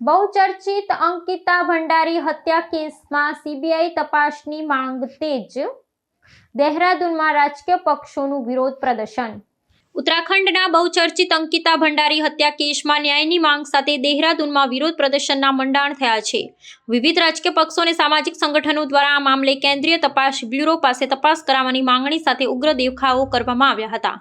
બહુચર્ચિત અંકિતા ભંડારી હત્યા કેસમાં સીબીઆઈ તપાસની માંગ તેજ. દહેરાદૂનમાં રાજકીય પક્ષોનું વિરોધ પ્રદર્શન. ઉત્તરાખંડના બહુચર્ચિત અંકિતા ભંડારી હત્યા કેસમાં ન્યાયની માંગ સાથે દહેરાદૂનમાં વિરોધ પ્રદર્શનના મંડાણ થયા છે. વિવિધ રાજકીય પક્ષો અને સામાજિક સંગઠનો દ્વારા આ મામલે કેન્દ્રીય તપાસ બ્યુરો પાસે તપાસ કરાવવાની માંગણી સાથે ઉગ્ર દેખાવો કરવામાં આવ્યા હતા.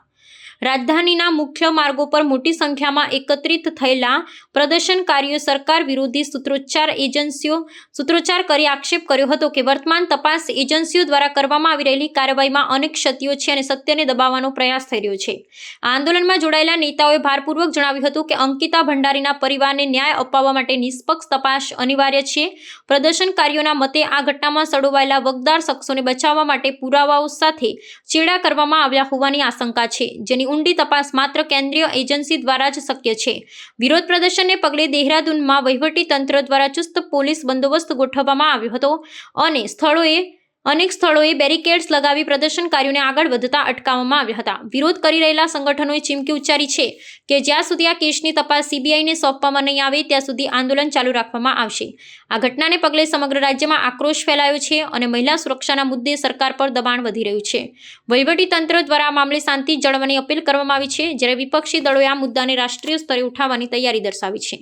રાજધાનીના મુખ્ય માર્ગો પર મોટી સંખ્યામાં એકત્રિત થયેલા પ્રદર્શનકારીઓ સરકાર વિરોધી સૂત્રોચ્ચાર કરી આક્ષેપ કર્યો હતો કે વર્તમાન તપાસ એજન્સીઓ દ્વારા કરવામાં આવી રહેલી કાર્યવાહીમાં અનેક ક્ષતિઓ છે અને સત્યને દબાવવાનો પ્રયાસ થઈ રહ્યો છે. આ આંદોલનમાં જોડાયેલા નેતાઓએ ભારપૂર્વક જણાવ્યું હતું કે અંકિતા ભંડારીના પરિવારને ન્યાય અપાવવા માટે નિષ્પક્ષ તપાસ અનિવાર્ય છે. પ્રદર્શનકારીઓના મતે આ ઘટનામાં સંડોવાયેલા વગદાર શખ્સોને બચાવવા માટે પુરાવાઓ સાથે ચેડા કરવામાં આવ્યા હોવાની આશંકા છે, જેની ઊંડી તપાસ માત્ર કેન્દ્રીય એજન્સી દ્વારા જ શક્ય છે. વિરોધ પ્રદર્શનને પગલે દહેરાદૂનમાં વહીવટી તંત્ર દ્વારા ચુસ્ત પોલીસ બંદોબસ્ત ગોઠવવામાં આવ્યો હતો અને અનેક સ્થળોએ બેરિકેડ્સ લગાવી પ્રદર્શનકારીઓને આગળ વધતા અટકાવવામાં આવ્યા હતા. વિરોધ કરી રહેલા સંગઠનોએ ચીમકી ઉચ્ચારી છે કે જ્યાં સુધી આ કેસની તપાસ સીબીઆઈને સોંપવામાં નહીં આવે ત્યાં સુધી આંદોલન ચાલુ રાખવામાં આવશે. આ ઘટનાને પગલે સમગ્ર રાજ્યમાં આક્રોશ ફેલાયો છે અને મહિલા સુરક્ષાના મુદ્દે સરકાર પર દબાણ વધી રહ્યું છે. વહીવટી તંત્ર દ્વારા આ મામલે શાંતિ જાળવવાની અપીલ કરવામાં આવી છે, જ્યારે વિપક્ષી દળોએ આ મુદ્દાને રાષ્ટ્રીય સ્તરે ઉઠાવવાની તૈયારી દર્શાવી છે.